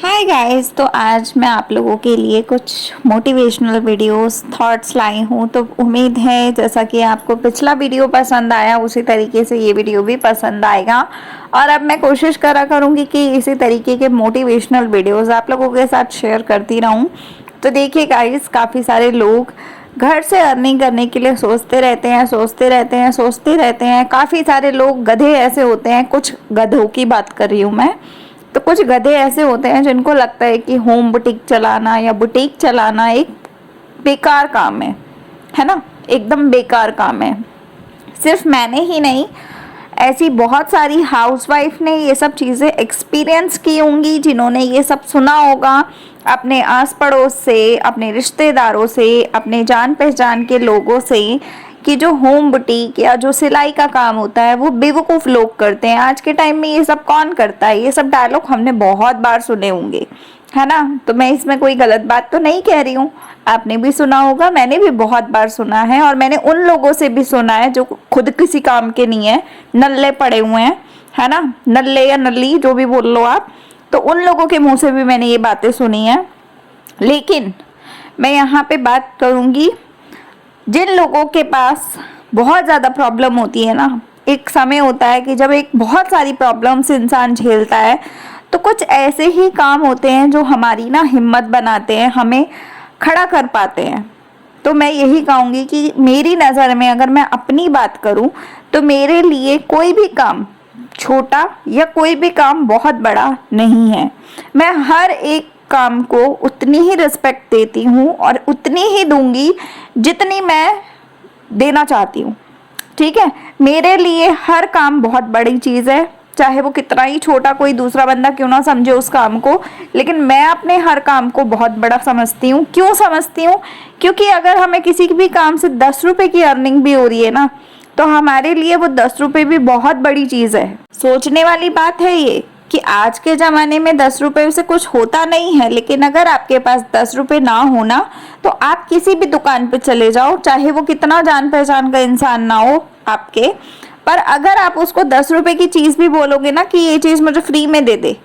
Hi guys. तो आज मैं आप लोगों के लिए कुछ मोटिवेशनल वीडियोस थॉट्स लाई हूँ। तो उम्मीद है जैसा कि आपको पिछला वीडियो पसंद आया उसी तरीके से ये वीडियो भी पसंद आएगा। और अब मैं कोशिश करा करूँगी कि इसी तरीके के मोटिवेशनल वीडियोस आप लोगों के साथ शेयर करती रहूँ। तो देखिए गाइस, काफ़ी सारे लोग घर से अर्निंग करने के लिए सोचते रहते हैं। काफ़ी सारे लोग गधे ऐसे होते हैं, कुछ गधों की बात कर रही हूँ मैं। तो कुछ गधे ऐसे होते हैं जिनको लगता है कि होम बुटीक चलाना या बुटीक चलाना एक बेकार काम है ना, एकदम बेकार काम है। सिर्फ मैंने ही नहीं, ऐसी बहुत सारी हाउसवाइफ ने ये सब चीज़ें एक्सपीरियंस की होंगी, जिन्होंने ये सब सुना होगा अपने आस पड़ोस से, अपने रिश्तेदारों से, अपने जान पहचान के लोगों से, कि जो होम बुटीक या जो सिलाई का काम होता है वो बेवकूफ़ लोग करते हैं। आज के टाइम में ये सब कौन करता है? ये सब डायलॉग हमने बहुत बार सुने होंगे, है ना। तो मैं इसमें कोई गलत बात तो नहीं कह रही हूँ, आपने भी सुना होगा, मैंने भी बहुत बार सुना है। और मैंने उन लोगों से भी सुना है जो खुद किसी काम के नहीं है, नल्ले पड़े हुए हैं, है ना, नल्ले या नल्ली जो भी बोल लो आप। तो उन लोगों के मुंह से भी मैंने ये बातें सुनी है। लेकिन मैं यहाँ पे बात करूँगी जिन लोगों के पास बहुत ज़्यादा प्रॉब्लम होती है ना। एक समय होता है कि जब एक बहुत सारी प्रॉब्लम्स इंसान झेलता है, तो कुछ ऐसे ही काम होते हैं जो हमारी ना हिम्मत बनाते हैं, हमें खड़ा कर पाते हैं। तो मैं यही कहूँगी कि मेरी नज़र में अगर मैं अपनी बात करूँ तो मेरे लिए कोई भी काम छोटा या कोई भी काम बहुत बड़ा नहीं है। मैं हर एक काम को उतनी ही रिस्पेक्ट देती हूँ और उतनी ही दूंगी जितनी मैं देना चाहती हूँ। ठीक है, मेरे लिए हर काम बहुत बड़ी चीज़ है, चाहे वो कितना ही छोटा कोई दूसरा बंदा क्यों ना समझे उस काम को, लेकिन मैं अपने हर काम को बहुत बड़ा समझती हूँ। क्यों समझती हूँ? क्योंकि अगर हमें किसी भी काम से 10 रुपए की अर्निंग भी हो रही है ना, तो हमारे लिए वो 10 रुपए भी बहुत बड़ी चीज़ है। सोचने वाली बात है ये कि आज के ज़माने में 10 रुपए से कुछ होता नहीं है, लेकिन अगर आपके पास 10 रुपए ना होना तो आप किसी भी दुकान पे चले जाओ, चाहे वो कितना जान पहचान का इंसान ना हो आपके, पर अगर आप उसको 10 रुपए की चीज़ भी बोलोगे ना कि ये चीज़ मुझे फ्री में दे दे,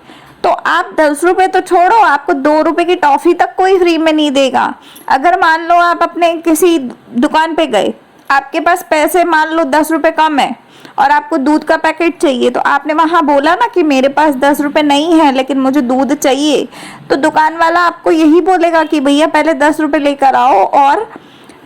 तो आप 10 रुपए तो छोड़ो, आपको 2 रुपए की टॉफ़ी तक कोई फ्री में नहीं देगा। अगर मान लो आप अपने किसी दुकान पे गए, आपके पास पैसे मान लो 10 रुपए कम है और आपको दूध का पैकेट चाहिए, तो आपने वहाँ बोला ना कि मेरे पास 10 रुपए नहीं है लेकिन मुझे दूध चाहिए, तो दुकान वाला आपको यही बोलेगा कि भैया पहले 10 रुपए लेकर आओ, और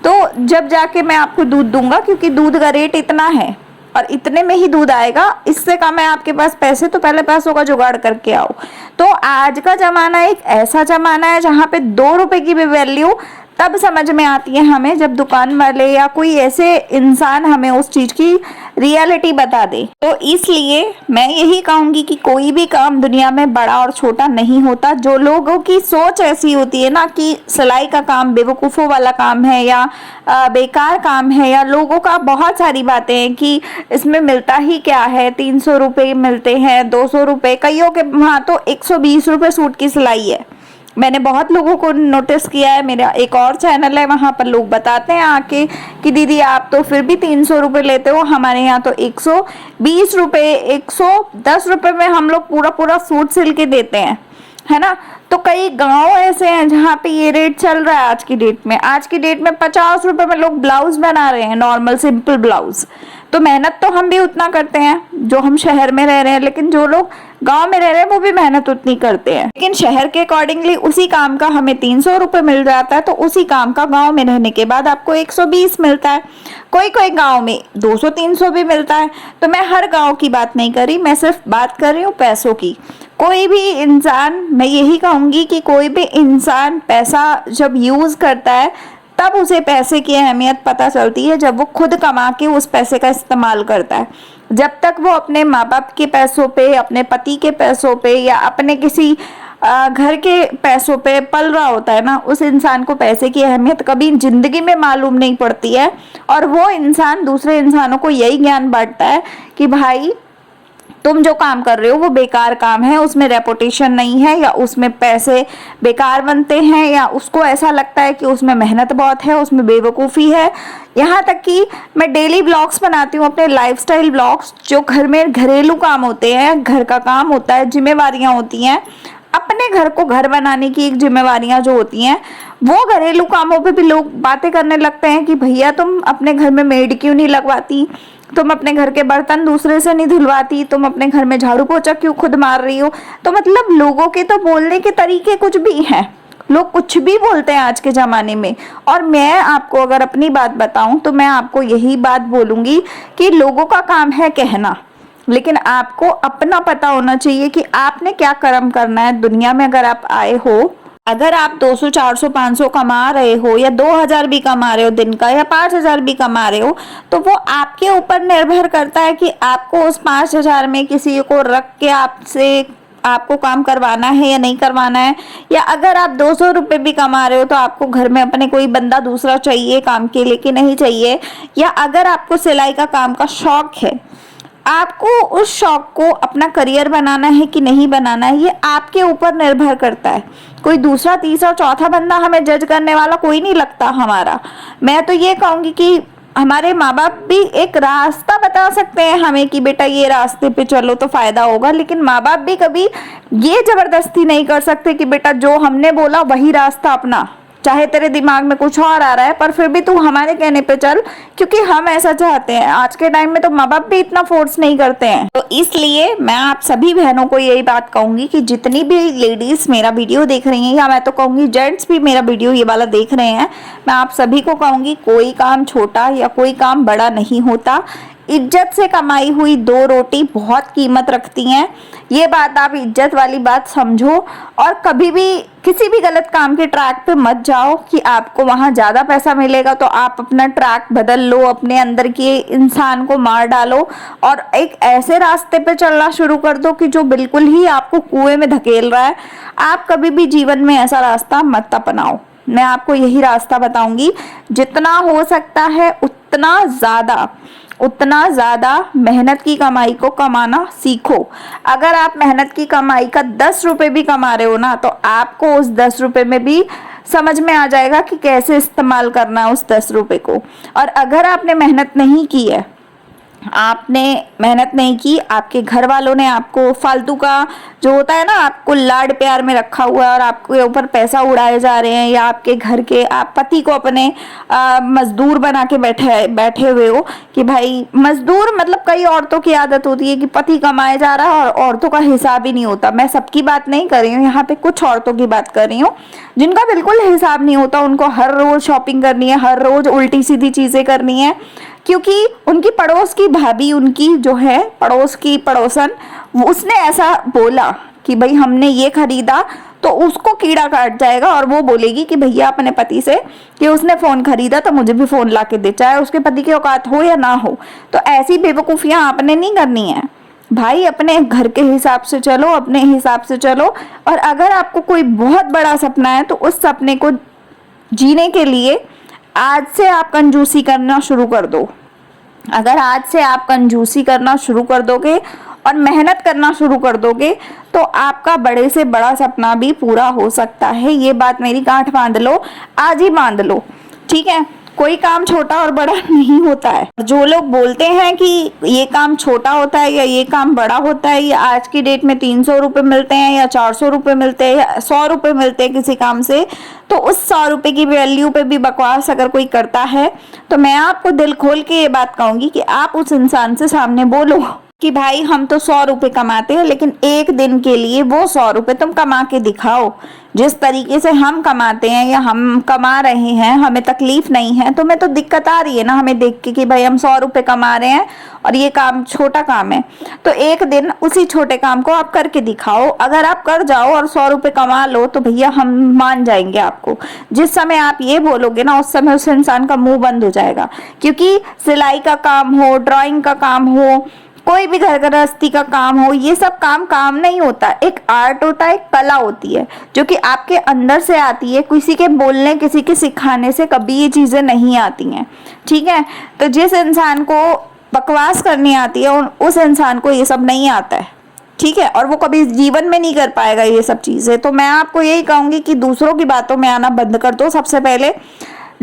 तो जब जाके मैं आपको दूध दूंगा, क्योंकि दूध का रेट इतना है और इतने में ही दूध आएगा, इससे कम है आपके पास पैसे, तो पहले पैसों का जुगाड़ करके आओ। तो आज का ज़माना एक ऐसा ज़माना है जहाँ पे 2 रुपए की भी वैल्यू तब समझ में आती है हमें जब दुकान वाले या कोई ऐसे इंसान हमें उस चीज़ की रियलिटी बता दे। तो इसलिए मैं यही कहूँगी कि कोई भी काम दुनिया में बड़ा और छोटा नहीं होता। जो लोगों की सोच ऐसी होती है ना कि सिलाई का काम बेवकूफ़ों वाला काम है या बेकार काम है, या लोगों का बहुत सारी बातें हैं कि इसमें मिलता ही क्या है, 300 रुपये मिलते हैं, 200 रुपये, कईयों के वहाँ तो 120 रुपये सूट की सिलाई है। मैंने बहुत लोगों को नोटिस किया है, मेरा एक और चैनल है वहाँ पर लोग बताते हैं आके कि दीदी आप तो फिर भी 300 रुपये लेते हो, हमारे यहाँ तो 120 रुपये, 110 रुपये में हम लोग पूरा पूरा सूट सिल के देते हैं, है ना। तो कई गांव ऐसे हैं जहाँ पे ये रेट चल रहा है आज की डेट में। आज की डेट में 50 रुपये में लोग ब्लाउज बना रहे हैं, नॉर्मल सिंपल ब्लाउज। तो मेहनत तो हम भी उतना करते हैं जो हम शहर में रह रहे हैं, लेकिन जो लोग गांव में रह रहे हैं वो भी मेहनत उतनी करते हैं, लेकिन शहर के अकॉर्डिंगली उसी काम का हमें 300 रुपये मिल जाता है, तो उसी काम का गांव में रहने के बाद आपको 120 मिलता है, कोई कोई गांव में 200-300 भी मिलता है। तो मैं हर गांव की बात नहीं कर रही, मैं सिर्फ बात कर रही हूँ पैसों की। कोई भी इंसान, मैं यही कहूँगी कि कोई भी इंसान पैसा जब यूज़ करता है तब उसे पैसे की अहमियत पता चलती है, जब वो खुद कमा के उस पैसे का इस्तेमाल करता है। जब तक वो अपने माँ बाप के पैसों पे, अपने पति के पैसों पे या अपने किसी घर के पैसों पे पल रहा होता है ना, उस इंसान को पैसे की अहमियत कभी जिंदगी में मालूम नहीं पड़ती है। और वो इंसान दूसरे इंसानों को यही ज्ञान बांटता है कि भाई तुम जो काम कर रहे हो वो बेकार काम है, उसमें रेपुटेशन नहीं है, या उसमें पैसे बेकार बनते हैं, या उसको ऐसा लगता है कि उसमें मेहनत बहुत है, उसमें बेवकूफ़ी है। यहाँ तक कि मैं डेली ब्लॉग्स बनाती हूँ, अपने लाइफस्टाइल ब्लॉग्स, जो घर में घरेलू काम होते हैं, घर का काम होता है, जिम्मेवारियाँ होती हैं, अपने घर को घर बनाने की एक जिम्मेवारियां जो होती हैं, वो घरेलू कामों पे भी लोग बातें करने लगते हैं कि भैया तुम अपने घर में मेड क्यों नहीं लगवाती, तुम अपने घर के बर्तन दूसरे से नहीं धुलवाती, तुम अपने घर में झाड़ू पोछा क्यों खुद मार रही हो। तो मतलब लोगों के तो बोलने के तरीके कुछ भी हैं, लोग कुछ भी बोलते हैं आज के ज़माने में। और मैं आपको अगर अपनी बात बताऊं तो मैं आपको यही बात बोलूंगी कि लोगों का काम है कहना, लेकिन आपको अपना पता होना चाहिए कि आपने क्या कर्म करना है दुनिया में। अगर आप आए हो, अगर आप 200 400 500 कमा रहे हो या 2000 भी कमा रहे हो दिन का या 5000 भी कमा रहे हो, तो वो आपके ऊपर निर्भर करता है कि आपको उस 5000 में किसी को रख के आपको काम करवाना है या नहीं करवाना है। या अगर आप 200 रुपये भी कमा रहे हो तो आपको घर में अपने कोई बंदा दूसरा चाहिए काम के लिए कि नहीं चाहिए। या अगर आपको सिलाई का काम का शौक है, आपको उस शौक को अपना करियर बनाना है कि नहीं बनाना है, ये आपके ऊपर निर्भर करता है। कोई दूसरा तीसरा चौथा बंदा हमें जज करने वाला कोई नहीं लगता हमारा। मैं तो ये कहूँगी कि हमारे माँ बाप भी एक रास्ता बता सकते हैं हमें कि बेटा ये रास्ते पे चलो तो फायदा होगा, लेकिन माँ बाप भी कभी ये जबरदस्ती नहीं कर सकते कि बेटा जो हमने बोला वही रास्ता अपना, चाहे तेरे दिमाग में कुछ और आ रहा है पर फिर भी तू हमारे कहने पे चल, क्योंकि हम ऐसा चाहते हैं। आज के टाइम में तो माँ बाप भी इतना फोर्स नहीं करते हैं। तो इसलिए मैं आप सभी बहनों को यही बात कहूंगी कि जितनी भी लेडीज मेरा वीडियो देख रही हैं, या मैं तो कहूंगी जेंट्स भी मेरा वीडियो ये वाला देख रहे हैं, मैं आप सभी को कहूंगी कोई काम छोटा या कोई काम बड़ा नहीं होता। इज्जत से कमाई हुई 2 रोटी बहुत कीमत रखती हैं। ये बात आप इज्जत वाली बात समझो, और कभी भी किसी भी गलत काम के ट्रैक पे मत जाओ कि आपको वहां ज्यादा पैसा मिलेगा तो आप अपना ट्रैक बदल लो, अपने अंदर के इंसान को मार डालो और एक ऐसे रास्ते पे चलना शुरू कर दो कि जो बिल्कुल ही आपको कुएं में धकेल रहा है। आप कभी भी जीवन में ऐसा रास्ता मत अपनाओ। मैं आपको यही रास्ता बताऊंगी, जितना हो सकता है उतना ज़्यादा मेहनत की कमाई को कमाना सीखो। अगर आप मेहनत की कमाई का 10 रुपये भी कमा रहे हो ना, तो आपको उस 10 रुपये में भी समझ में आ जाएगा कि कैसे इस्तेमाल करना है उस 10 रुपये को। और अगर आपने मेहनत नहीं की है, आपके घर वालों ने आपको फालतू का जो होता है ना, आपको लाड प्यार में रखा हुआ है और आपके ऊपर पैसा उड़ाए जा रहे हैं, या आपके घर के आप पति को अपने मजदूर बना के बैठे हुए हो कि भाई मजदूर, मतलब कई औरतों की आदत होती है कि पति कमाए जा रहा है और औरतों का हिसाब ही नहीं होता। मैं सबकी बात नहीं कर रही हूँ, यहाँ पे कुछ औरतों की बात कर रही हूँ जिनका बिल्कुल हिसाब नहीं होता। उनको हर रोज शॉपिंग करनी है, हर रोज उल्टी सीधी चीजें करनी है, क्योंकि उनकी पड़ोस की भाभी, उनकी जो है पड़ोस की पड़ोसन, उसने ऐसा बोला कि भाई हमने ये खरीदा, तो उसको कीड़ा काट जाएगा और वो बोलेगी कि भैया अपने पति से कि उसने फोन खरीदा तो मुझे भी फोन ला के दे, चाहे उसके पति की औकात हो या ना हो। तो ऐसी बेवकूफियां आपने नहीं करनी है भाई। अपने घर के हिसाब से चलो, अपने हिसाब से चलो। और अगर आपको कोई बहुत बड़ा सपना है तो उस सपने को जीने के लिए आज से आप कंजूसी करना शुरू कर दो। अगर आज से आप कंजूसी करना शुरू कर दोगे और मेहनत करना शुरू कर दोगे तो आपका बड़े से बड़ा सपना भी पूरा हो सकता है। ये बात मेरी गांठ बांध लो, आज ही बांध लो, ठीक है। कोई काम छोटा और बड़ा नहीं होता है। जो लोग बोलते हैं कि ये काम छोटा होता है या ये काम बड़ा होता है, या आज की डेट में 300 रुपये मिलते हैं या 400 रुपये मिलते हैं या 100 रुपये मिलते हैं किसी काम से, तो उस 100 रुपये की वैल्यू पे भी बकवास अगर कोई करता है तो मैं आपको दिल खोल के ये बात कहूंगी कि आप उस इंसान से सामने बोलो कि भाई हम तो 100 रुपये कमाते हैं, लेकिन एक दिन के लिए वो 100 रुपये तुम कमा के दिखाओ। जिस तरीके से हम कमाते हैं या हम कमा रहे हैं, हमें तकलीफ नहीं है, तो मैं तो दिक्कत आ रही है ना हमें देख के कि भाई हम 100 रुपये कमा रहे हैं और ये काम छोटा काम है, तो एक दिन उसी छोटे काम को आप करके दिखाओ। अगर आप कर जाओ और 100 रुपये कमा लो तो भैया हम मान जाएंगे आपको। जिस समय आप ये बोलोगे ना, उस समय उस इंसान का मुंह बंद हो जाएगा। क्योंकि सिलाई का काम हो, ड्राइंग का काम हो, कोई भी घर गृहस्थी का काम हो, ये सब काम नहीं होता। एक आर्ट होता है, एक कला होती है जो कि आपके अंदर से आती है। किसी के बोलने, किसी के सिखाने से कभी ये चीजें नहीं आती हैं, ठीक है। तो जिस इंसान को बकवास करनी आती है उस इंसान को ये सब नहीं आता है, ठीक है, और वो कभी जीवन में नहीं कर पाएगा ये सब चीजें। तो मैं आपको यही कहूंगी कि दूसरों की बातों में आना बंद कर दो। सबसे पहले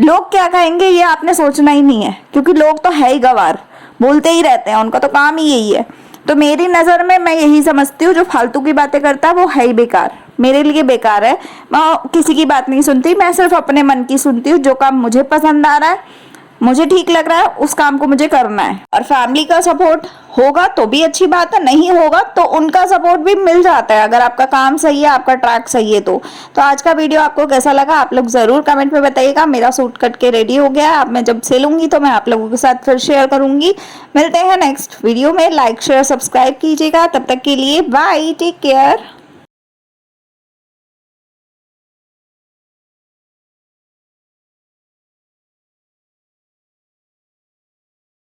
लोग क्या कहेंगे ये आपने सोचना ही नहीं है, क्योंकि लोग तो है ही गवार, बोलते ही रहते हैं, उनका तो काम ही यही है। तो मेरी नज़र में मैं यही समझती हूँ, जो फालतू की बातें करता है वो है ही बेकार, मेरे लिए बेकार है। मैं किसी की बात नहीं सुनती, मैं सिर्फ अपने मन की सुनती हूँ। जो काम मुझे पसंद आ रहा है, मुझे ठीक लग रहा है, उस काम को मुझे करना है। और फैमिली का सपोर्ट होगा तो भी अच्छी बात है, नहीं होगा तो उनका सपोर्ट भी मिल जाता है, अगर आपका काम सही है, आपका ट्रैक सही है तो आज का वीडियो आपको कैसा लगा आप लोग जरूर कमेंट में बताइएगा। मेरा सूट कट के रेडी हो गया है, अब मैं जब सिलूंगी तो मैं आप लोगों के साथ फिर शेयर करूंगी। मिलते हैं नेक्स्ट वीडियो में, लाइक शेयर सब्सक्राइब कीजिएगा। तब तक के लिए बाय, टेक केयर।